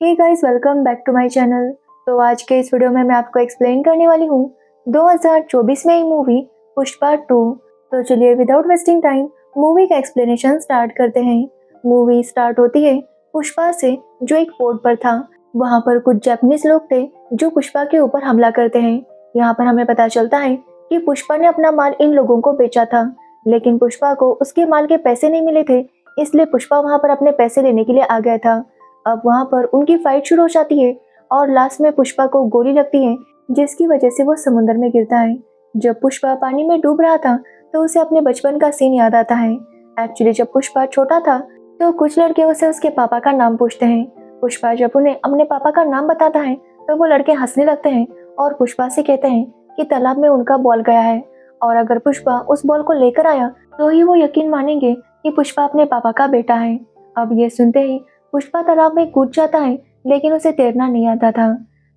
Hey guys, welcome back to my channel. तो आज के इस वीडियो में मैं आपको एक्सप्लेन करने वाली हूँ 2024 में ही मूवी पुष्पा 2। तो चलिए विदाउट वेस्टिंग टाइम मूवी का एक्सप्लेनेशन स्टार्ट करते हैं। मूवी स्टार्ट होती है पुष्पा से, जो एक पोर्ट पर था। वहाँ पर कुछ जापानीज लोग थे जो पुष्पा के ऊपर हमला करते हैं। यहाँ पर हमें पता चलता है कि पुष्पा ने अपना माल इन लोगों को बेचा था, लेकिन पुष्पा को उसके माल के पैसे नहीं मिले थे, इसलिए पुष्पा वहाँ पर अपने पैसे लेने के लिए आ गया था। अब वहाँ पर उनकी फाइट शुरू हो जाती है और लास्ट में पुष्पा को गोली लगती है, जिसकी वजह से वो समुद्र में गिरता है। जब पुष्पा पानी में डूब रहा था तो उसे अपने बचपन का सीन याद आता है। एक्चुअली जब पुष्पा छोटा था तो कुछ लड़के उसे उसके पापा का नाम पूछते हैं। पुष्पा जब उन्हें अपने पापा का नाम बताता है तो वो लड़के हंसने लगते हैं और पुष्पा से कहते हैं कि तालाब में उनका बॉल गया है, और अगर पुष्पा उस बॉल को लेकर आया तो ही वो यकीन मानेंगे कि पुष्पा अपने पापा का बेटा है। अब ये सुनते ही पुष्पा तालाब में कूद जाता है, लेकिन उसे तैरना नहीं आता था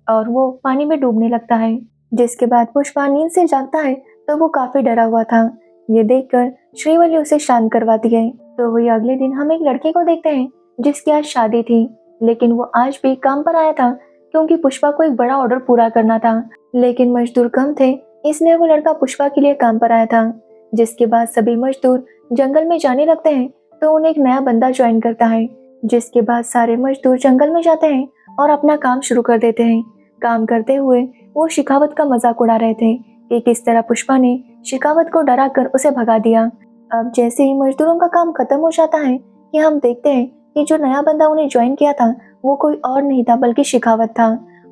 और वो पानी में डूबने लगता है। जिसके बाद पुष्पा नींद से जागता है तो वो काफी डरा हुआ था। ये देखकर श्रीवल्ली उसे शांत करवाती है। तो वही अगले दिन हम एक लड़के को देखते हैं जिसकी आज शादी थी, लेकिन वो आज भी काम पर आया था क्योंकि पुष्पा को एक बड़ा ऑर्डर पूरा करना था, लेकिन मजदूर कम थे, इसलिए वो लड़का पुष्पा के लिए काम पर आया था। जिसके बाद सभी मजदूर जंगल में जाने लगते हैं तो उन्हें एक नया बंदा ज्वाइन करता है। जिसके बाद सारे मजदूर जंगल में जाते हैं और अपना काम शुरू कर देते हैं। काम करते हुए वो शिखावत का मजाक उड़ा रहे थे कि किस तरह पुष्पा ने शिखावत को डरा कर उसे भगा दिया। अब जैसे ही मजदूरों का काम खत्म हो जाता है कि हम देखते हैं कि जो नया बंदा उन्हें ज्वाइन किया था वो कोई और नहीं था बल्कि शिखावत था,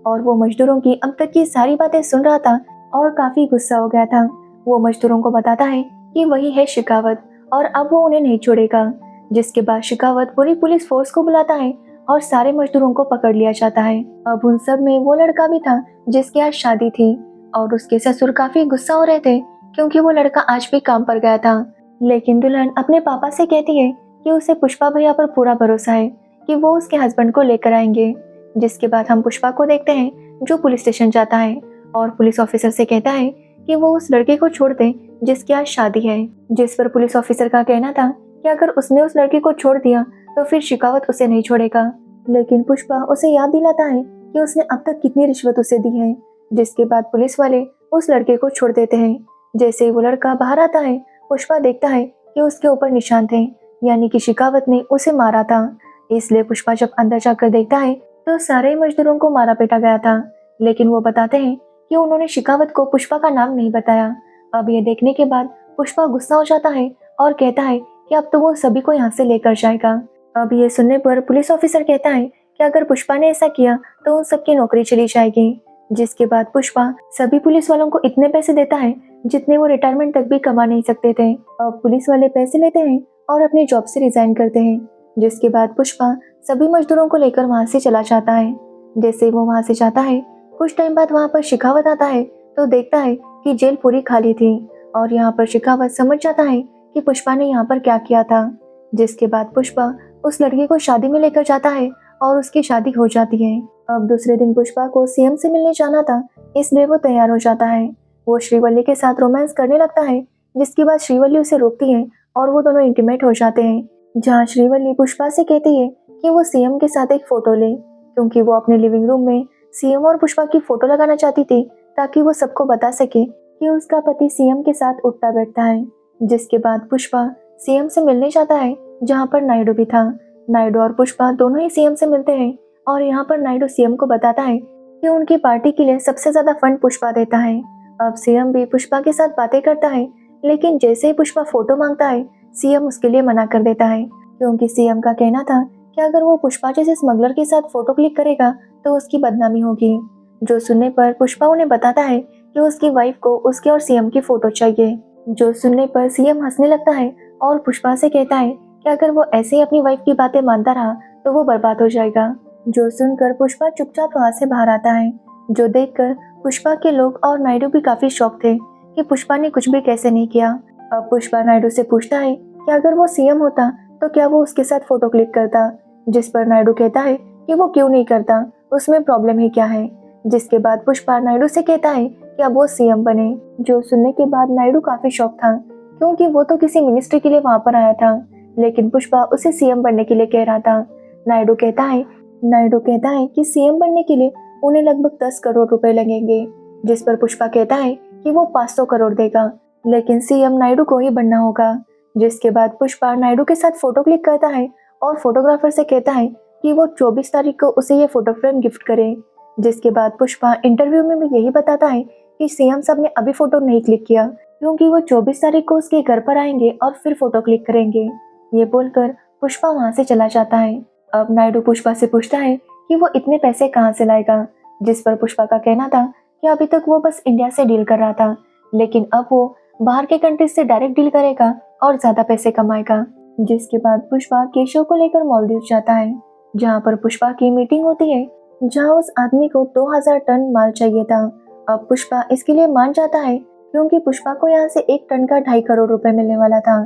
और वो मजदूरों की अब तक की सारी बातें सुन रहा था और काफी गुस्सा हो गया था। वो मजदूरों को बताता है कि वही है शिखावत और अब वो उन्हें नहीं छोड़ेगा। जिसके बाद शिखावत पूरी पुलिस फोर्स को बुलाता है और सारे मजदूरों को पकड़ लिया जाता है। अब उन सब में वो लड़का भी था जिसकी आज शादी थी, और उसके ससुर काफी गुस्सा हो रहे थे क्योंकि वो लड़का आज भी काम पर गया था। लेकिन दुल्हन अपने पापा से कहती है कि उसे पुष्पा भैया पर पूरा भरोसा है कि वो उसके हस्बैंड को लेकर आएंगे। जिसके बाद हम पुष्पा को देखते हैं जो पुलिस स्टेशन जाता है और पुलिस ऑफिसर से कहता है कि वो उस लड़के को छोड़ दे जिसकी आज शादी है। जिस पर पुलिस ऑफिसर का कहना था कि अगर उसने उस लड़के को छोड़ दिया तो फिर शिखावत उसे नहीं छोड़ेगा। लेकिन पुष्पा उसे याद दिलाता है कि उसने अब तक कितनी रिश्वत उसे दी है। जिसके बाद पुलिस वाले उस लड़के को छोड़ देते हैं। जैसे ही वो लड़का बाहर आता है पुष्पा देखता है कि उसके ऊपर निशान थे, यानी कि शिखावत ने उसे मारा था। इसलिए पुष्पा जब अंदर जाकर देखता है तो सारे मजदूरों को मारा पीटा गया था, लेकिन वो बताते हैं कि उन्होंने शिखावत को पुष्पा का नाम नहीं बताया। अब ये देखने के बाद पुष्पा गुस्सा हो जाता है और कहता है कि अब तो वो सभी को यहाँ से लेकर जाएगा। अब ये सुनने पर पुलिस ऑफिसर कहता है कि अगर पुष्पा ने ऐसा किया तो उन सबकी नौकरी चली जाएगी। जिसके बाद पुष्पा सभी पुलिस वालों को इतने पैसे देता है जितने वो रिटायरमेंट तक भी कमा नहीं सकते थे। अब पुलिस वाले पैसे लेते हैं और अपनी जॉब से रिजाइन करते हैं। जिसके बाद पुष्पा सभी मजदूरों को लेकर वहाँ से चला जाता है। जैसे वो वहाँ से जाता है कुछ टाइम बाद वहाँ पर शिखावत आता है तो देखता है कि जेल पूरी खाली थी, और यहाँ पर शिखावत समझ जाता है कि पुष्पा ने यहाँ पर क्या किया था। जिसके बाद पुष्पा उस लड़की को शादी में लेकर जाता है और उसकी शादी हो जाती है। अब दूसरे दिन पुष्पा को सीएम से मिलने जाना था, इसलिए वो तैयार हो जाता है। वो श्रीवल्ली के साथ रोमांस करने लगता है, जिसके बाद श्रीवल्ली उसे रोकती है और वो दोनों इंटीमेट हो जाते हैं। जहाँ श्रीवल्ली पुष्पा से कहती है कि वो सीएम के साथ एक फोटो ले, क्योंकि वो अपने लिविंग रूम में सीएम और पुष्पा की फोटो लगाना चाहती थी ताकि वो सबको बता सके कि उसका पति सीएम के साथ उठता बैठता है। जिसके बाद पुष्पा सीएम से मिलने जाता है जहाँ पर नायडू भी था। नायडू और पुष्पा दोनों ही सीएम से मिलते हैं और यहाँ पर नायडू सीएम को बताता है कि उनकी पार्टी के लिए सबसे ज्यादा फंड पुष्पा देता है। अब सीएम भी पुष्पा के साथ बातें करता है, लेकिन जैसे ही पुष्पा फोटो मांगता है सीएम उसके लिए मना कर देता है, क्योंकि सीएम का कहना था कि अगर वो पुष्पा जैसे स्मगलर के साथ फोटो क्लिक करेगा तो उसकी बदनामी होगी। जो सुनने पर पुष्पा उन्हें बताता है कि उसकी वाइफ को उसके और सीएम की फोटो चाहिए। जो सुनने पर सीएम हंसने लगता है और पुष्पा से कहता है कि अगर वो ऐसे ही अपनी वाइफ की बातें मानता रहा तो वो बर्बाद हो जाएगा। जो सुनकर पुष्पा चुपचाप वहाँ से बाहर आता है। जो देखकर पुष्पा के लोग और नायडू भी काफी शॉक थे कि पुष्पा ने कुछ भी कैसे नहीं किया। अब पुष्पा नायडू से पूछता है कि अगर वो सीएम होता तो क्या वो उसके साथ फोटो क्लिक करता। जिस पर नायडू कहता है कि वो क्यों नहीं करता, उसमें प्रॉब्लम ही क्या है। जिसके बाद पुष्पा नायडू से कहता है कि अब वो सीएम बने। जो सुनने के बाद नायडू काफी शॉक था, क्योंकि वो तो किसी मिनिस्ट्री के लिए वहां पर आया था, लेकिन पुष्पा उसे सीएम बनने के लिए कह रहा था। नायडू कहता है नायडू कहता है कि सीएम बनने के लिए उन्हें लगभग 10 करोड़ रुपए लगेंगे, जिस पर पुष्पा कहता है कि वो 500 करोड़ देगा, लेकिन सीएम नायडू को ही बनना होगा। जिसके बाद पुष्पा नायडू के साथ फोटो क्लिक करता है और फोटोग्राफर से कहता है कि वो 24 तारीख को उसे ये फोटो फ्रेम गिफ्ट करे। जिसके बाद पुष्पा इंटरव्यू में भी यही बताता है कि सीएम साहब ने अभी फोटो नहीं क्लिक किया, क्योंकि वो 24 तारीख को उसके घर पर आएंगे और फिर फोटो क्लिक करेंगे। ये बोलकर पुष्पा वहां से चला जाता है। अब नायडू पुष्पा से पूछता है कि वो इतने पैसे कहाँ से लाएगा, जिस पर पुष्पा का कहना था कि अभी तक वो बस इंडिया से डील कर रहा था, लेकिन अब वो बाहर के कंट्री से डायरेक्ट डील करेगा और ज्यादा पैसे कमाएगा। जिसके बाद पुष्पा केशव को लेकर मालदीव जाता है, जहाँ पर पुष्पा की मीटिंग होती है, जहाँ उस आदमी को 2000 टन माल चाहिए था। अब पुष्पा इसके लिए मान जाता है, क्योंकि पुष्पा को यहाँ से 1 टन का 2.5 करोड़ रुपए मिलने वाला था।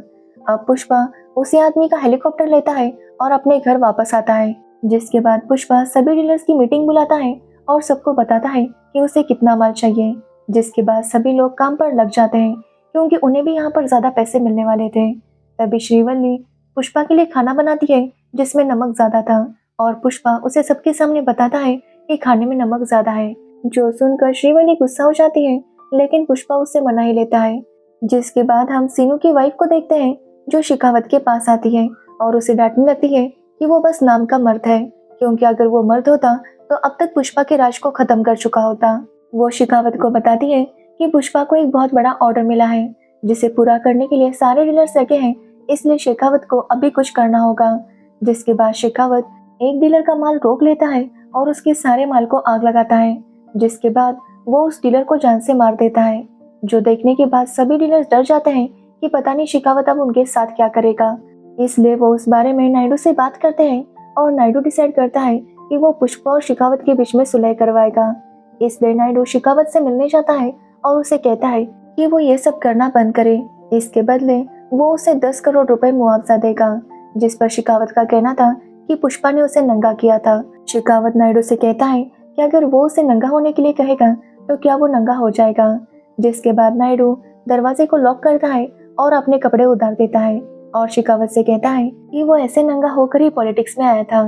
अब पुष्पा उसी आदमी का हेलीकॉप्टर लेता है और अपने घर वापस आता है। जिसके बाद पुष्पा सभी डीलर्स की मीटिंग बुलाता है और सबको बताता है कि उसे कितना माल चाहिए। जिसके बाद सभी लोग काम पर लग जाते हैं, क्योंकि उन्हें भी यहाँ पर ज्यादा पैसे मिलने वाले थे। तभी श्रीवल्ली पुष्पा के लिए खाना बनाती है, जिसमें नमक ज्यादा था, और पुष्पा उसे सबके सामने बताता है कि खाने में नमक ज्यादा है। जो सुनकर श्रीवल्ली गुस्सा हो जाती है, लेकिन पुष्पा उससे मना ही लेता है। जिसके बाद हम सीनू की वाइफ को देखते हैं, जो शेखावत के पास आती है और उसे डांटने लगती है कि वो बस नाम का मर्द है, क्योंकि अगर वो मर्द होता तो अब तक पुष्पा के राज को खत्म कर चुका होता। वो शेखावत को बताती है कि पुष्पा को एक बहुत बड़ा ऑर्डर मिला है, जिसे पूरा करने के लिए सारे डीलर्स लगे हैं, इसलिए शेखावत को अभी कुछ करना होगा। जिसके बाद शेखावत एक डीलर का माल रोक लेता है और उसके सारे माल को आग लगाता है। जिसके बाद वो उस डीलर को जान से मार देता है, जो देखने के बाद सभी डीलर्स डर जाते हैं कि पता नहीं शेखावत अब उनके साथ क्या करेगा। इसलिए वो उस बारे में नायडू से बात करते हैं और नायडू डिसाइड करता है कि वो पुष्पा और शेखावत के बीच में सुलह करवाएगा। इसलिए नायडू शेखावत से मिलने जाता है और उसे कहता है कि वो ये सब करना बंद करे, इसके बदले वो उसे 10 करोड़ रुपए मुआवजा देगा। जिस पर शेखावत का कहना था कि पुष्पा ने उसे नंगा किया था। शेखावत नायडू से कहता है कि अगर वो उसे नंगा होने के लिए कहेगा तो क्या वो नंगा हो जाएगा। जिसके बाद नायडू दरवाजे को लॉक करता है और अपने कपड़े उतार देता है और शेखावत से कहता है कि वो ऐसे नंगा होकर ही पॉलिटिक्स में आया था।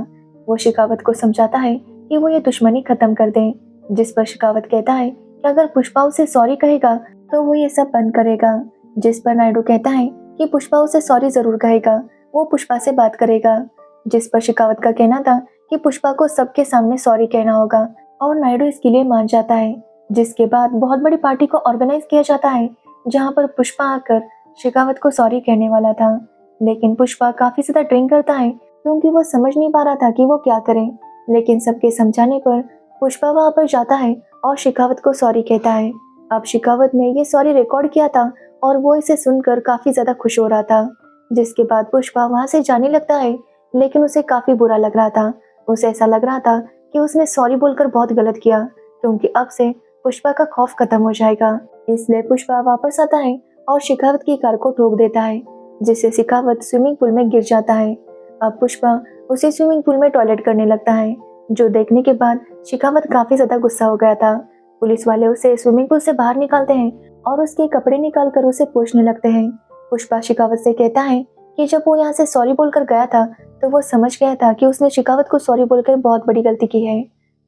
वो शेखावत को समझाता है कि वो ये दुश्मनी खत्म कर दे। जिस पर शेखावत कहता है कि अगर पुष्पा उसे सॉरी कहेगा तो वो ये सब बंद करेगा। जिस पर नायडू कहता है कि पुष्पा उसे सॉरी जरूर कहेगा, वो पुष्पा से बात करेगा। जिस पर शेखावत का कहना था कि पुष्पा को सबके सामने सॉरी कहना होगा, और नायडू इसके लिए मान जाता है। जिसके बाद बहुत बड़ी पार्टी को ऑर्गेनाइज किया जाता है, जहाँ पर पुष्पा आकर शेखावत को सॉरी कहने वाला था, लेकिन पुष्पा काफी ज्यादा ड्रिंक करता है, क्योंकि वो समझ नहीं पा रहा था कि वो क्या करे। लेकिन सबके समझाने पर पुष्पा वहाँ पर जाता है और शेखावत को सॉरी कहता है। अब शेखावत ने ये सॉरी रिकॉर्ड किया था और वो इसे सुनकर काफी ज्यादा खुश हो रहा था। जिसके बाद पुष्पा वहाँ से जाने लगता है, लेकिन उसे काफी बुरा लग रहा था। उसे ऐसा लग रहा था कि उसने सॉरी बोलकर बहुत गलत किया, क्योंकि अब से पुष्पा का खौफ खत्म हो जाएगा। इसलिए पुष्पा वापस आता है और शेखावत की कार को ठोक देता है, जिससे शेखावत स्विमिंग पूल में गिर जाता है। अब पुष्पा उसी स्विमिंग पूल में टॉयलेट करने लगता है, जो देखने के बाद शेखावत काफी ज्यादा गुस्सा हो गया था। पुलिस वाले उसे स्विमिंग पूल से बाहर निकालते हैं और उसके कपड़े निकालकर उसे पोंछने लगते हैं। पुष्पा शेखावत से कहता है कि जब वो यहाँ से सॉरी बोलकर गया था तो वो समझ गया था कि उसने शेखावत को सॉरी बोलकर बहुत बड़ी गलती की है।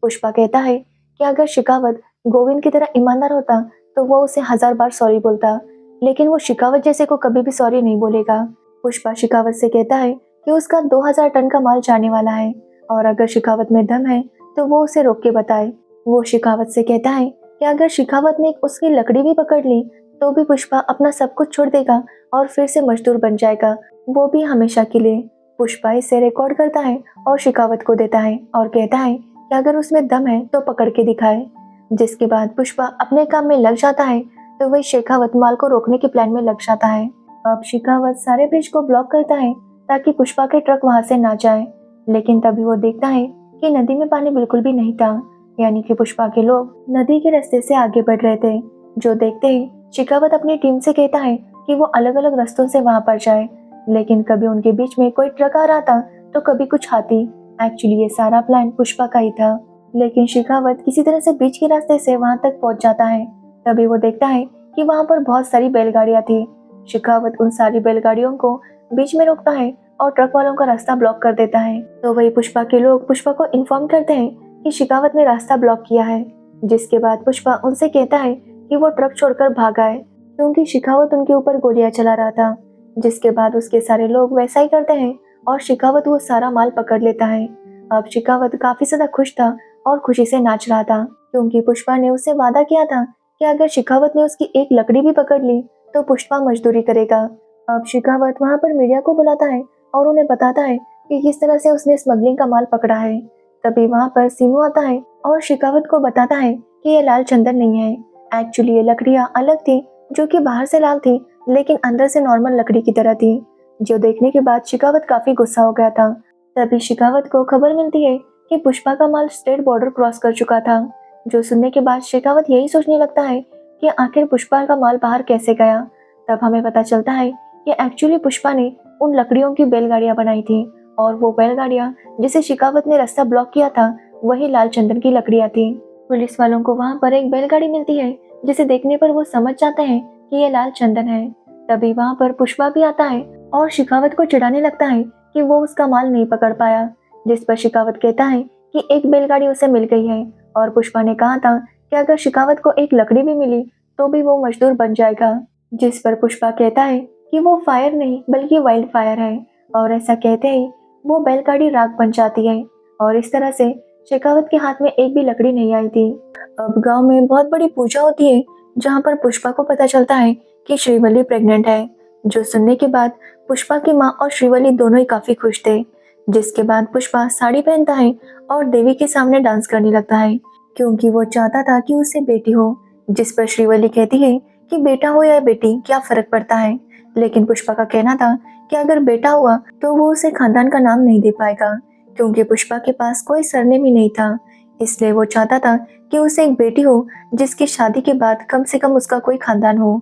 पुष्पा कहता है कि अगर शेखावत गोविंद की तरह ईमानदार होता तो वो उसे 1000 बार सॉरी बोलता, लेकिन वो शेखावत जैसे को कभी भी सॉरी नहीं बोलेगा। पुष्पा शेखावत से कहता है कि उसका 2000 टन का माल जाने वाला है, और अगर शेखावत में दम है तो वो उसे रोक के बताए। वो शेखावत से कहता है कि अगर शेखावत ने उसकी लकड़ी भी पकड़ ली तो भी पुष्पा अपना सब कुछ छोड़ देगा और फिर से मजदूर बन जाएगा, वो भी हमेशा के लिए। पुष्पा इसे रिकॉर्ड करता है और शेखावत को देता है और कहता है कि अगर उसमें दम है तो पकड़ के दिखाए। जिसके बाद पुष्पा अपने काम में लग जाता है, तो वही शेखावत माल को रोकने के प्लान में लग जाता है। अब शेखावत सारे ब्रिज को ब्लॉक करता है ताकि पुष्पा के ट्रक वहां से ना जाए, लेकिन तभी वो देखता है कि नदी में पानी बिल्कुल भी नहीं था, यानी कि पुष्पा के लोग नदी के रास्ते से आगे बढ़ रहे थे। जो देखते ही शेखावत अपनी टीम से कहता है कि वो अलग अलग रास्तों से वहां पर जाए, लेकिन कभी उनके बीच में कोई ट्रक आ रहा था तो कभी कुछ हाथी। एक्चुअली ये सारा प्लान पुष्पा का ही था, लेकिन शेखावत किसी तरह से बीच के रास्ते से वहां तक पहुंच जाता है। तभी वो देखता है कि वहां पर बहुत सारी बैलगाड़ियां थी। शेखावत उन सारी बैलगाड़ियों को बीच में रोकता है और ट्रक वालों का रास्ता ब्लॉक कर देता है। तो वही पुष्पा के लोग पुष्पा को इन्फॉर्म करते हैं कि शिकावत ने रास्ता ब्लॉक किया है, जिसके बाद पुष्पा उनसे कहता है कि वो ट्रक छोड़कर भागा है क्योंकि शिकावत उनके ऊपर गोलियां चला रहा था। जिसके बाद उसके सारे लोग वैसा ही करते हैं और शिकावत वो सारा माल पकड़ लेता है। अब शिकावत काफी ज्यादा खुश था और खुशी से नाच रहा था क्योंकि पुष्पा ने उससे वादा किया था कि अगर शिकावत ने उसकी एक लकड़ी भी पकड़ ली तो पुष्पा मजदूरी करेगा। अब शिकावत वहां पर मीडिया को बुलाता है और उन्हें बताता है कि किस तरह से उसने स्मगलिंग का माल पकड़ा है। तभी वहां पर सीनू आता है और शिकावत को बताता है कि ये लाल चंदन नहीं है, एक्चुअली ये लकड़ियां अलग थी जो कि बाहर से लाल थी लेकिन अंदर से नॉर्मल लकड़ी की तरह थी। जो देखने के बाद शिकावत काफी गुस्सा हो गया था। तभी शिकावत को खबर मिलती है कि पुष्पा का माल स्टेट बॉर्डर क्रॉस कर चुका था। जो सुनने के बाद शिकावत यही सोचने लगता है कि आखिर पुष्पा का माल बाहर कैसे गया। तब हमें पता चलता है कि एक्चुअली पुष्पा ने उन लकड़ियों की बैलगाड़ियां बनाई थी और वो बैलगाड़ियां जिसे शिकावत ने रास्ता ब्लॉक किया था वही लाल चंदन की लकड़ियां थी। पुलिस वालों को वहां पर एक बैलगाड़ी मिलती है जिसे देखने पर वो समझ जाते हैं कि ये लाल चंदन है। तभी वहां पर पुष्पा भी आता है और शिकावत को चिढ़ाने लगता है कि वो उसका माल नहीं पकड़ पाया, जिस पर शिकावत कहता है कि एक बैलगाड़ी उसे मिल गई है और पुष्पा ने कहा था कि अगर शिकावत को एक लकड़ी भी मिली तो भी वो मजदूर बन जाएगा। जिस पर पुष्पा कहता है कि वो फायर नहीं बल्कि वाइल्ड फायर है और ऐसा कहते ही वो बैलगाड़ी राख बन जाती है और इस तरह से शिकावत के हाथ में एक भी लकड़ी नहीं आई थी। अब गांव में बहुत बड़ी पूजा होती है जहां पर पुष्पा को पता चलता है कि श्रीवल्ली प्रेग्नेंट है। जो सुनने के बाद पुष्पा की माँ और श्रीवल्ली दोनों ही काफी खुश थे। जिसके बाद पुष्पा साड़ी पहनता है और देवी के सामने डांस करने लगता है क्योंकि वो चाहता था कि उससे बेटी हो। जिस पर श्रीवल्ली कहती है कि बेटा हो या बेटी क्या फर्क पड़ता है, लेकिन पुष्पा का कहना था कि अगर बेटा हुआ तो वो उसे खानदान का नाम नहीं दे पाएगा क्योंकि पुष्पा के पास कोई सरनेम ही नहीं था। इसलिए वो चाहता था कि उसे एक बेटी हो जिसकी शादी के बाद कम से कम उसका कोई खानदान हो।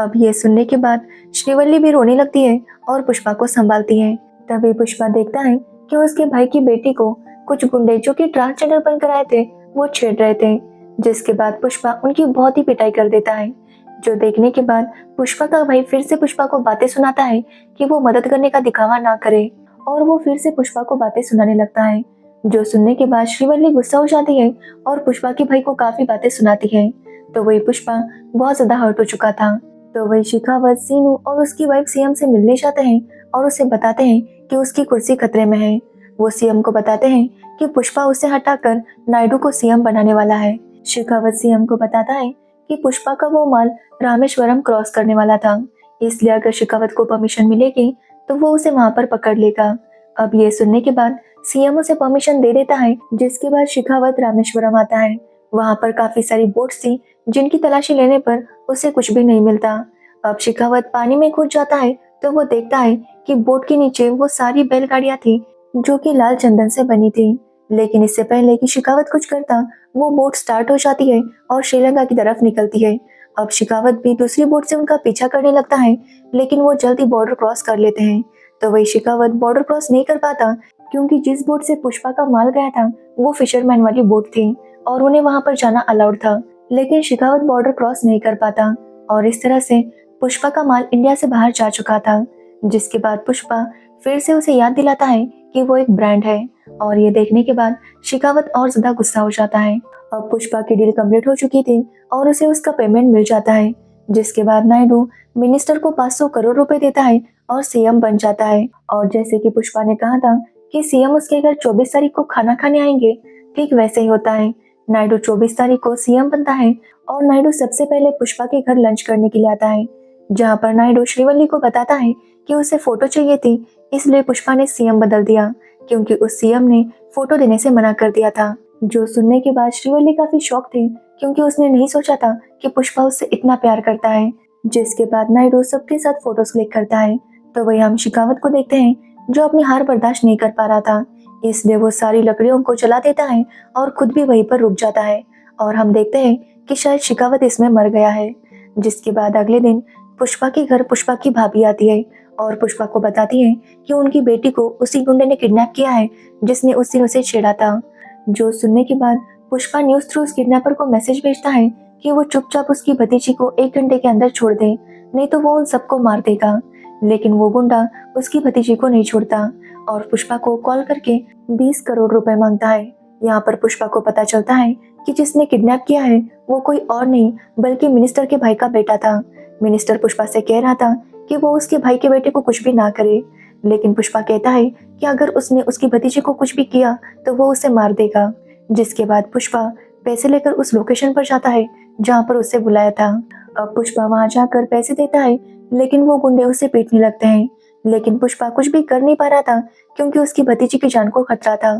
अब ये सुनने के बाद श्रीवल्ली भी रोने लगती है और पुष्पा को संभालती है। तभी पुष्पा देखता है कि उसके भाई की बेटी को कुछ गुंडे जो कि ट्रांसजेंडर बनकर आए थे वो छेड़ रहे थे। जिसके बाद पुष्पा उनकी बहुत ही पिटाई कर देता है। जो देखने के बाद पुष्पा का भाई फिर से पुष्पा को बातें सुनाता है कि वो मदद करने का दिखावा ना करे और वो फिर से पुष्पा को बातें सुनाने लगता है। जो सुनने के बाद श्रीवल्ली गुस्सा हो जाती है और पुष्पा के भाई को काफी बातें सुनाती है। तो वही पुष्पा बहुत ज्यादा हर्ट हो चुका था। तो वही शिखावत सीनू और उसकी वाइफ सीएम से मिलने जाते हैं और उसे बताते हैं कि उसकी कुर्सी खतरे में है। वो सीएम को बताते हैं कि पुष्पा उसे हटाकर नायडू को सीएम बनाने वाला है। शिखावत सीएम को बताता है कि पुष्पा का वो माल रामेश्वरम क्रॉस करने वाला था, इसलिए अगर शिखावत को परमिशन मिलेगी तो वो उसे वहां पर पकड़ लेगा। अब ये सुनने के बाद सीएम उसे परमिशन दे देता है। जिसके बाद शिखावत रामेश्वरम आता है। वहां पर काफी सारी बोट्स थी जिनकी तलाशी लेने पर उसे कुछ भी नहीं मिलता। अब शिखावत पानी में कूद जाता है तो वो देखता है कि बोट के नीचे वो सारी बैलगाड़ियां थी जो कि लाल चंदन से बनी थी। लेकिन इससे पहले कि शिखावत कुछ करता वो बोट स्टार्ट हो जाती है और श्रीलंका की तरफ निकलती है। अब शिखावत भी दूसरी बोट से उनका पीछा करने लगता है लेकिन वो जल्दी बॉर्डर क्रॉस कर लेते हैं। तो वही शिखावत बॉर्डर क्रॉस नहीं कर पाता क्योंकि जिस बोट से पुष्पा का माल गया था वो फिशरमैन वाली बोट थी और उन्हें वहां पर जाना अलाउड था। लेकिन शिखावत बॉर्डर क्रॉस नहीं कर पाता और इस तरह से पुष्पा का माल इंडिया से बाहर जा चुका था। जिसके बाद पुष्पा फिर से उसे याद दिलाता है कि वो एक ब्रांड है और ये देखने के बाद शिखावत और ज्यादा गुस्सा हो जाता है। अब पुष्पा की डील कंप्लीट हो चुकी थी और उसे उसका पेमेंट मिल जाता है। जिसके बाद नायडू मिनिस्टर को 500 करोड़ रुपए देता है और सीएम बन जाता है। और जैसे कि पुष्पा ने कहा था कि सीएम उसके घर 24 तारीख को खाना खाने आएंगे, ठीक वैसे ही होता है। नायडू 24 तारीख को सीएम बनता है और नायडू सबसे पहले पुष्पा के घर लंच करने के लिए आता है, जहाँ पर नायडू श्रीवल्ली को बताता है कि उसे फोटो चाहिए थी, इसलिए पुष्पा ने सीएम बदल दिया क्योंकि उस सीएम ने फोटो देने से मना कर दिया था। जो सुनने के बाद श्रीवल्ली काफी शॉक थी क्योंकि उसने नहीं सोचा था कि पुष्पा उससे इतना प्यार करता है। जिसके बाद नायडू सबके साथ फोटोज क्लिक करता है। तो वही हम शिखावत को देखते हैं जो अपनी हार बर्दाश्त नहीं कर पा रहा था, इसलिए वो सारी लकड़ियों को जला देता है और खुद भी वहीं पर रुक जाता है और हम देखते हैं कि शायद शिखावत इसमें मर गया है। जिसके बाद अगले दिन पुष्पा के घर पुष्पा की भाभी आती है और पुष्पा को बताती है कि उनकी बेटी को उसी गुंडे ने किडनैप किया है जिसने उस दिन उसे छेड़ा था। जो सुनने के बाद पुष्पा न्यूज थ्रू उस किडनैपर को मैसेज भेजता है कि वो चुपचाप उसकी भतीजी को 1 घंटे के अंदर छोड़ दे, नहीं तो वो उन सबको मार देगा। लेकिन वो गुंडा उसकी भतीजी को नहीं छोड़ता और पुष्पा को कॉल करके 20 करोड़ रुपए मांगता है। यहाँ पर पुष्पा को पता चलता है कि जिसने किडनैप किया है वो कोई और नहीं बल्कि मिनिस्टर के भाई का बेटा था। मिनिस्टर पुष्पा से कह रहा था कि वो उसके भाई के बेटे को कुछ भी ना करे, लेकिन पुष्पा कहता है कि अगर उसने उसकी भतीजी को कुछ भी किया तो वो उसे मार देगा। जिसके बाद पुष्पा पैसे लेकर उस लोकेशन पर जाता है जहाँ पर उसे बुलाया था। अब पुष्पा वहां जाकर पैसे देता है, लेकिन वो गुंडे उसे पीटने लगते हैं। लेकिन पुष्पा कुछ भी कर नहीं पा रहा था क्योंकि उसकी भतीजी की जान को खतरा था।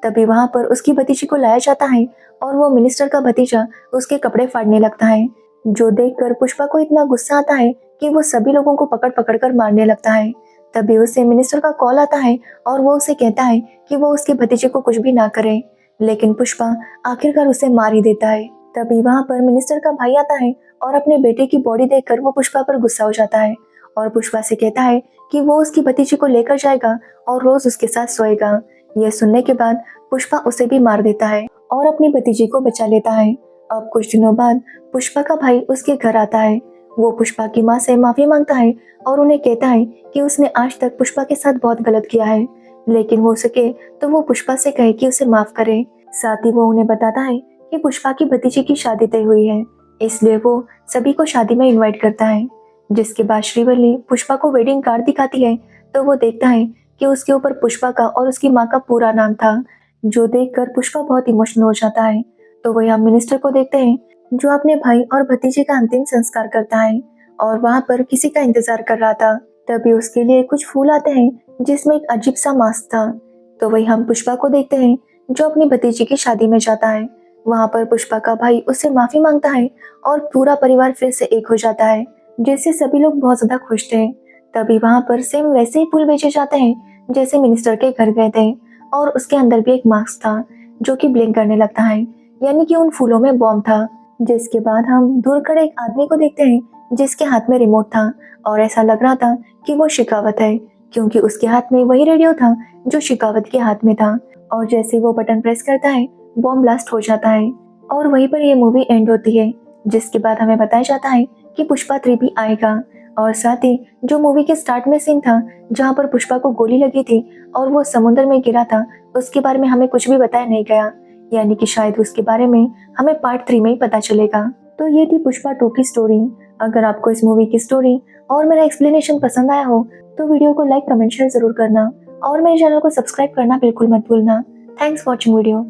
तभी वहां पर उसकी भतीजी को लाया जाता है और वो मिनिस्टर का भतीजा उसके कपड़े फाड़ने लगता है, जो देखकर पुष्पा को इतना गुस्सा आता है कि वो सभी लोगों को पकड़ पकड़ कर मारने लगता है। तभी उसे मिनिस्टर का कॉल आता है और वो उसे कहता है कि वो उसके भतीजे को कुछ भी ना करे, लेकिन पुष्पा आखिरकार उसे मार ही देता है। तभी वहां पर मिनिस्टर का भाई आता है और अपने बेटे की बॉडी देखकर वो पुष्पा पर गुस्सा हो जाता है और पुष्पा से कहता है कि वो उसकी भतीजी को लेकर जाएगा और रोज उसके साथ सोएगा। यह सुनने के बाद पुष्पा उसे भी मार देता है और अपनी भतीजी को बचा लेता है। अब कुछ दिनों बाद पुष्पा का भाई उसके घर आता है। वो पुष्पा की माँ से माफी मांगता है और उन्हें कहता है कि उसने आज तक पुष्पा के साथ बहुत गलत किया है, लेकिन हो सके तो वो पुष्पा से कहे कि उसे माफ करे। साथ ही वो उन्हें बताता है कि पुष्पा की भतीजी की शादी तय हुई है, इसलिए वो सभी को शादी में इनवाइट करता है। जिसके बाद श्रीवल्ली पुष्पा को वेडिंग कार्ड दिखाती है तो वो देखता है कि उसके ऊपर पुष्पा का और उसकी माँ का पूरा नाम था, जो देखकर पुष्पा बहुत इमोशनल हो जाता है। तो वो यहाँ मिनिस्टर को देखते हैं जो अपने भाई और भतीजे का अंतिम संस्कार करता है और वहां पर किसी का इंतजार कर रहा था। तभी उसके लिए कुछ फूल आते हैं जिसमें एक अजीब सा मास्क था। तो वही हम पुष्पा को देखते हैं जो अपनी भतीजी की शादी में जाता है। वहां पर पुष्पा का भाई उससे माफी मांगता है और पूरा परिवार फिर से एक हो जाता है, जिससे सभी लोग बहुत ज्यादा खुश थे। तभी वहां पर सेम वैसे ही फूल बेचे जाते हैं जैसे मिनिस्टर के घर गए थे और उसके अंदर भी एक मास्क था जो कि ब्लिंक करने लगता है, यानी कि उन फूलों में बॉम्ब था। जिसके बाद हम दूर खड़े एक आदमी को देखते हैं जिसके हाथ में रिमोट था और ऐसा लग रहा था कि वो शिकावत है, क्योंकि उसके हाथ में वही रेडियो था जो शिकावत के हाथ में था। और जैसे वो बटन प्रेस करता है बॉम्ब ब्लास्ट हो जाता है और वहीं पर ये मूवी एंड होती है। जिसके बाद हमें बताया जाता है कि पुष्पा 3 भी आएगा। और साथ ही जो मूवी के स्टार्ट में सीन था जहाँ पर पुष्पा को गोली लगी थी और वो समुद्र में गिरा था, उसके बारे में हमें कुछ भी बताया नहीं गया, यानी कि शायद उसके बारे में हमें पार्ट 3 में ही पता चलेगा। तो ये थी पुष्पा 2 की स्टोरी। अगर आपको इस मूवी की स्टोरी और मेरा एक्सप्लेनेशन पसंद आया हो तो वीडियो को लाइक कमेंट शेयर जरूर करना और मेरे चैनल को सब्सक्राइब करना बिल्कुल मत भूलना। Thanks for watching video.